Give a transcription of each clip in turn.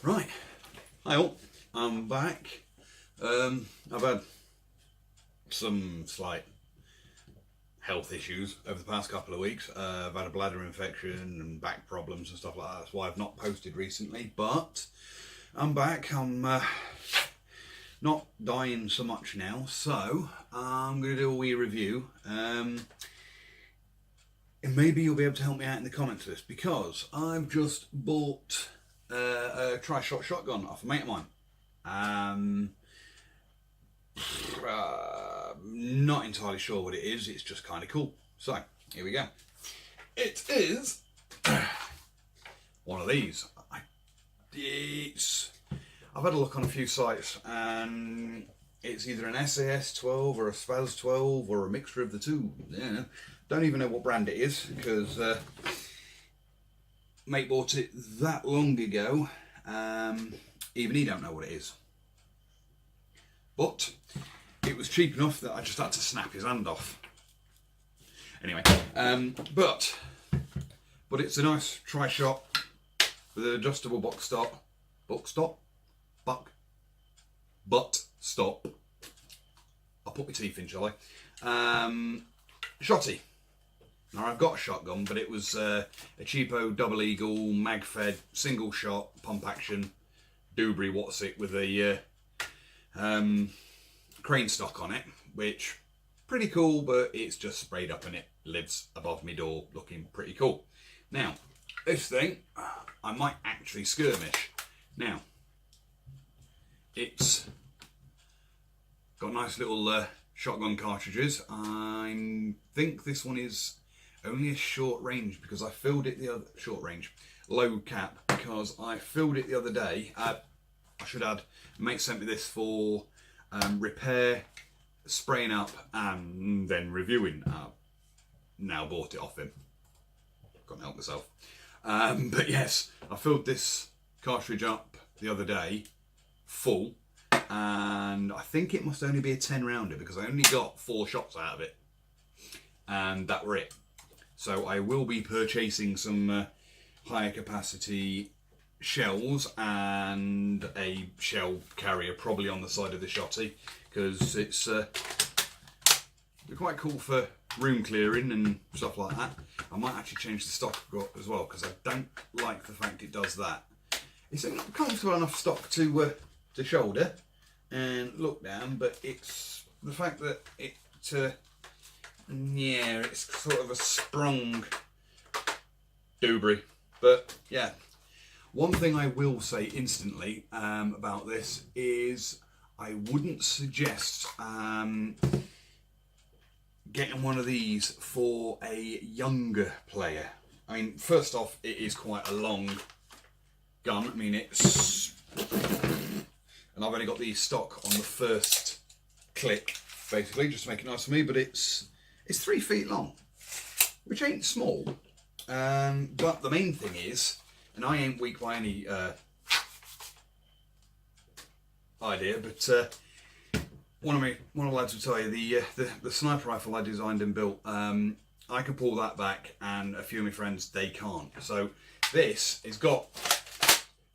Right, hi all, I'm back. I've had some slight health issues over the past couple of weeks. I've had a bladder infection and back problems and stuff like that. That's why I've not posted recently, but I'm back. I'm not dying so much now, so I'm going to do a wee review. And maybe you'll be able to help me out in the comments of this, because I've just bought a tri-shot shotgun off a mate of mine. Not entirely sure what it is, it's just kind of cool. So, here we go. It is one of these. I've had a look on a few sites and it's either an SAS 12 or a SPAS 12 or a mixture of the two. Yeah, don't even know what brand it is, because mate bought it that long ago. Even he don't know what it is. But it was cheap enough that I just had to snap his hand off. Anyway, but it's a nice tri-shot with an adjustable butt stop. I'll put my teeth in, shall I? Shotty. Now, I've got a shotgun, but it was a cheapo double eagle mag-fed single shot pump action Dubry What's-It with a crane stock on it, which pretty cool, but it's just sprayed up and it lives above my door looking pretty cool. Now, this thing, I might actually skirmish. Now, it's got nice little shotgun cartridges. I think this one is only a short range because I filled it the other low cap, because I filled it the other day. I should add, mate sent me this for repair, spraying up, and then reviewing. Now bought it off him. Couldn't help myself. But yes, I filled this cartridge up the other day, full, and I think it must only be a 10 rounder because I only got 4 shots out of it, and that were it. So I will be purchasing some higher capacity shells and a shell carrier probably on the side of the shotty, because it's quite cool for room clearing and stuff like that. I might actually change the stock as well, because I don't like the fact it does that. It's not comfortable enough stock to shoulder and look down, but it's the fact that it yeah, it's sort of a sprung Dubry. But yeah, one thing I will say instantly about this is I wouldn't suggest getting one of these for a younger player. I mean, first off, it is quite a long gun. I mean, it's... and I've only got these stock on the first click, basically, just to make it nice for me, but it's 3 feet long, which ain't small. But the main thing is, and I ain't weak by any idea, but one of the lads will tell you, the sniper rifle I designed and built, I can pull that back, and a few of my friends, they can't. So this has got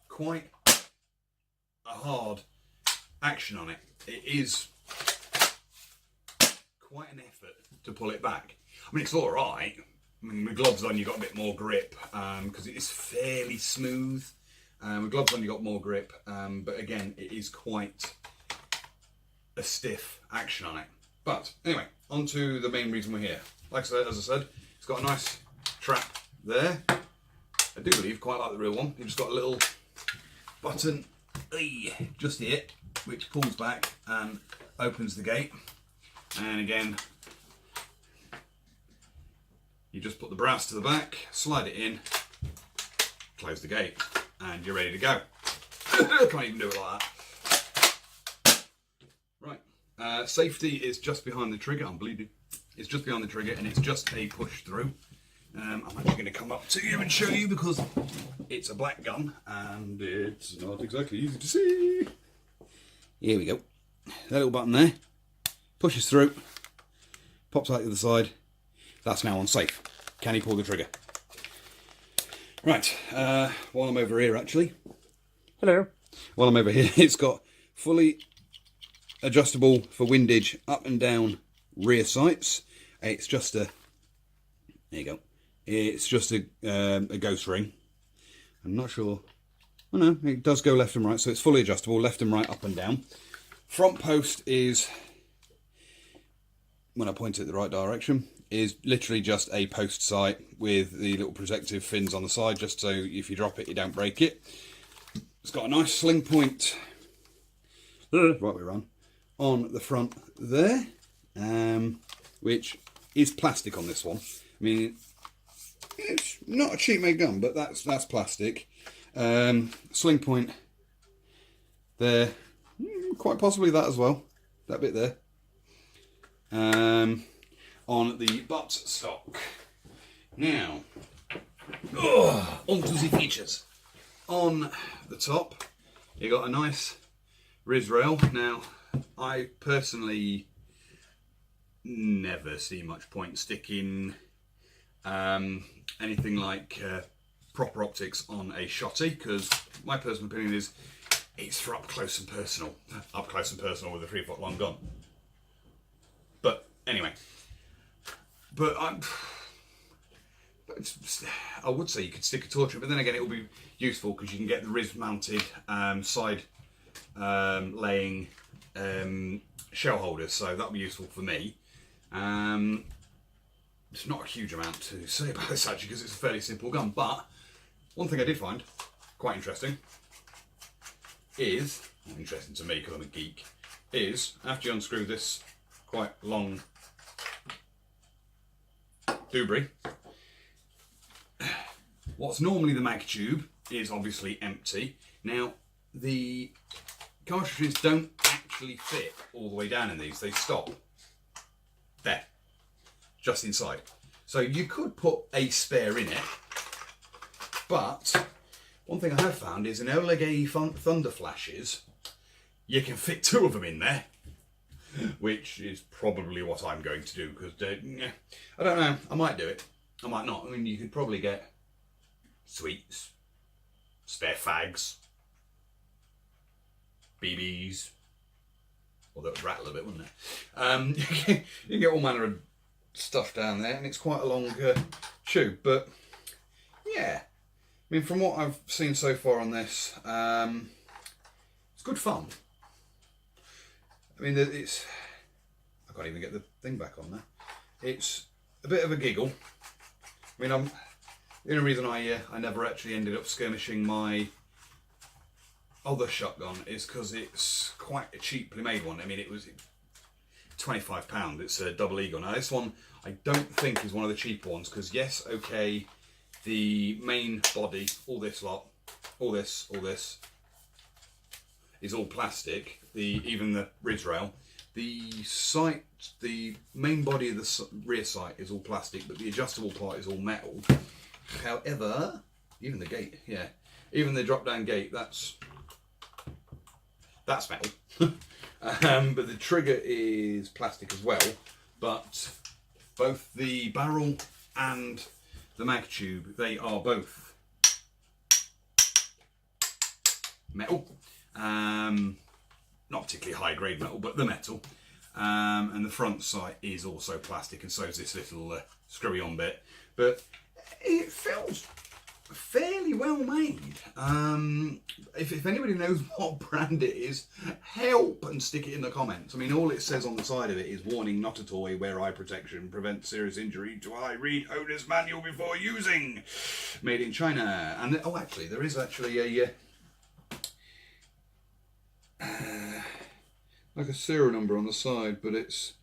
quite a hard action on it. It is quite an effort to pull it back. I mean, it's all right. I mean, with gloves on, you got a bit more grip because it is fairly smooth. With gloves on, you got more grip, but again, it is quite a stiff action on it. But anyway, on to the main reason we're here. Like I said, as I said, it's got a nice trap there. I do believe quite like the real one. You've just got a little button just here, which pulls back and opens the gate. And again, you just put the brass to the back, slide it in, close the gate, and you're ready to go. Can't even do it like that. Right, safety is just behind the trigger. I'm bleeding. It's just behind the trigger, and it's just a push through. I'm actually going to come up to you and show you, because it's a black gun and it's not exactly easy to see. Here we go. That little button there pushes through, pops out the other side. That's now on safe. Can he pull the trigger? Right, while I'm over here actually, Hello. While I'm over here, it's got fully adjustable for windage up and down rear sights. It's just a, there you go. It's just a ghost ring. I'm not sure. Oh no, it does go left and right, so it's fully adjustable, left and right, up and down. Front post is, when I point it the right direction, is literally just a post sight with the little protective fins on the side, just so if you drop it, you don't break it. It's got a nice sling point, right way around, on the front there, which is plastic on this one. I mean, it's not a cheap made gun, but that's plastic. Sling point there, quite possibly that as well, that bit there. On the butt stock. Now, onto the features. On the top, you got a nice Riz rail. Now, I personally never see much point sticking anything like proper optics on a shotty, because my personal opinion is it's for up close and personal with a 3 foot long gun. But anyway, I would say you could stick a torch in, but then again it will be useful because you can get the Riz mounted side laying shell holders, so that'll be useful for me. It's not a huge amount to say about this actually, because it's a fairly simple gun, but one thing I did find quite interesting is, interesting to me because I'm a geek, is after you unscrew this quite long doobry, what's normally the mag tube is obviously empty. Now, the cartridges don't actually fit all the way down in these, they stop there, just inside. So you could put a spare in it, but one thing I have found is in Oleg Thunder Flashes, you can fit 2 of them in there, which is probably what I'm going to do, because I don't know, I might do it, I might not. I mean, you could probably get sweets, spare fags, BBs, well, that would rattle a bit, wouldn't it? You can get all manner of stuff down there, and it's quite a long tube, but yeah, I mean, from what I've seen so far on this, it's good fun. I mean, it's, I can't even get the thing back on there. It's a bit of a giggle. I mean, the only reason I never actually ended up skirmishing my other shotgun is because it's quite a cheaply made one. I mean, it was £25. It's a double eagle. Now, this one I don't think is one of the cheaper ones, because yes, okay, the main body, all this lot, all this is all plastic. Even the Riz rail, the sight, the main body of the rear sight is all plastic, but the adjustable part is all metal. However, even the gate, yeah, even the drop down gate, that's metal. But the trigger is plastic as well. But both the barrel and the mag tube, they are both metal. Not particularly high grade metal, but the metal. And the front sight is also plastic, and so is this little screwy on bit. But it feels fairly well made. If anybody knows what brand it is, help and stick it in the comments. I mean, all it says on the side of it is warning, not a toy, wear eye protection, prevent serious injury to eye, read owner's manual before using, made in China. And oh, actually there is actually a like a serial number on the side, but it's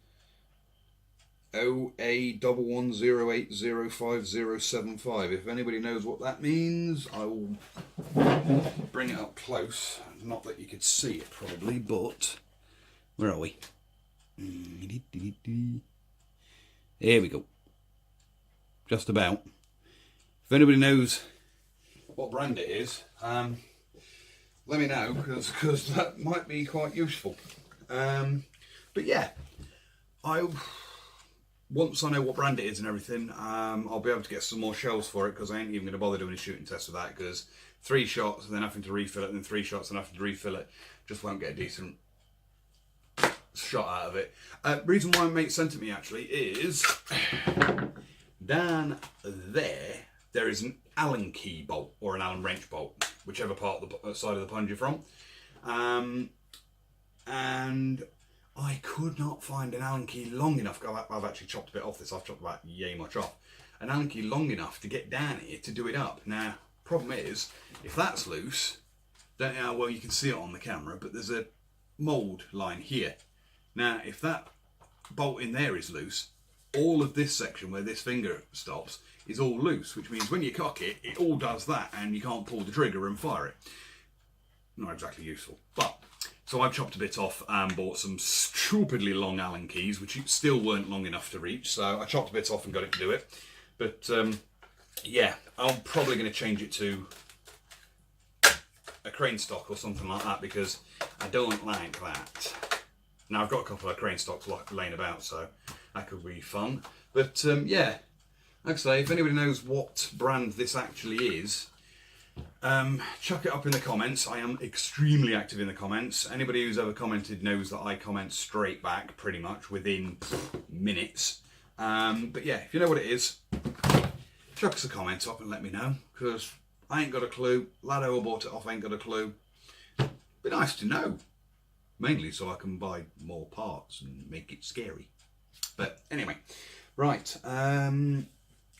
OA1108050075. If anybody knows what that means, I will bring it up close. Not that you could see it probably, but where are we? Here we go. Just about. If anybody knows what brand it is, let me know, because that might be quite useful. But yeah, I once I know what brand it is and everything, I'll be able to get some more shells for it, because I ain't even going to bother doing a shooting test with that, because 3 shots and then having to refill it, and then 3 shots and having to refill it, just won't get a decent shot out of it. Reason why my mate sent it me actually is down there is an Allen key bolt or an Allen wrench bolt, whichever part of the side of the pond you're from, and I could not find an Allen key long enough. I've actually chopped a bit off this. I've chopped about yay much off. An Allen key long enough to get down here to do it up. Now, problem is, if that's loose, don't know how well you can see it on the camera, but there's a mould line here. Now, if that bolt in there is loose, all of this section where this finger stops is all loose, which means when you cock it, it all does that, and you can't pull the trigger and fire it. Not exactly useful, but so I've chopped a bit off and bought some stupidly long Allen keys, which still weren't long enough to reach. So I chopped a bit off and got it to do it. But yeah, I'm probably going to change it to a crane stock or something like that, because I don't like that. Now I've got a couple of crane stocks laying about, so that could be fun. But yeah, like I say, if anybody knows what brand this actually is, chuck it up in the comments. I am extremely active in the comments. Anybody who's ever commented knows that I comment straight back pretty much within minutes. But yeah, if you know what it is, chuck us a comment up and let me know, because I ain't got a clue. Lad who bought it off ain't got a clue. Be nice to know. Mainly so I can buy more parts and make it scary. But anyway, right.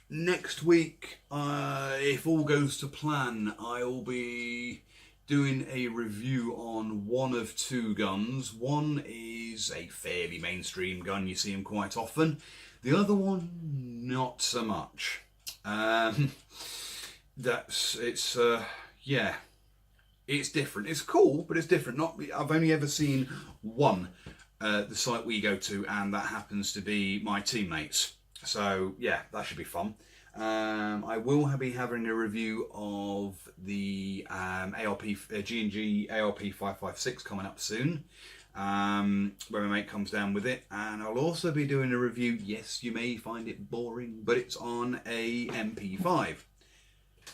Next week, if all goes to plan, I'll be doing a review on one of 2 guns. One is a fairly mainstream gun, you see them quite often. The other one, not so much. Yeah, it's different. It's cool, but it's different. I've only ever seen one, the site we go to, and that happens to be my teammates. So yeah, that should be fun. I will be having a review of the G&G ARP 556 coming up soon, when my mate comes down with it, and I'll also be doing a review. Yes, you may find it boring, but it's on a MP5.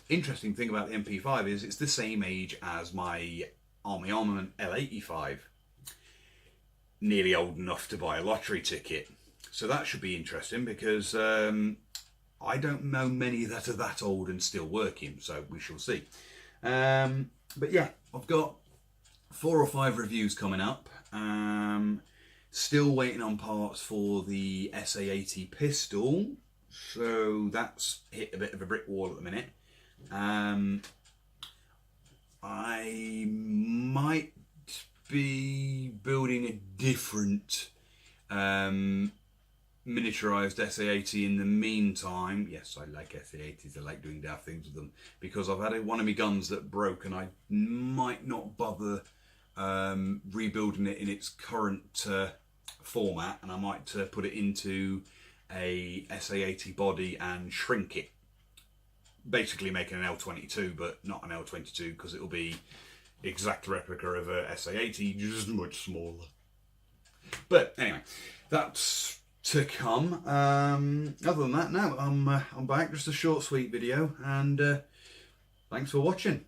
Interesting thing about the MP5 is it's the same age as my Army Armament L85. Nearly old enough to buy a lottery ticket. So that should be interesting, because I don't know many that are that old and still working, so we shall see. But yeah, I've got 4 or 5 reviews coming up. Still waiting on parts for the SA80 pistol, so that's hit a bit of a brick wall at the minute. I might be building a different miniaturized SA80 in the meantime. Yes, I like SA80s. I like doing daft things with them, because I've had one of my guns that broke, and I might not bother rebuilding it in its current format, and I might put it into a SA80 body and shrink it, basically making an L22, but not an L22, because it'll be exact replica of a SA80, just much smaller. But anyway, that's to come. Other than that, now I'm back. Just a short, sweet video, and thanks for watching.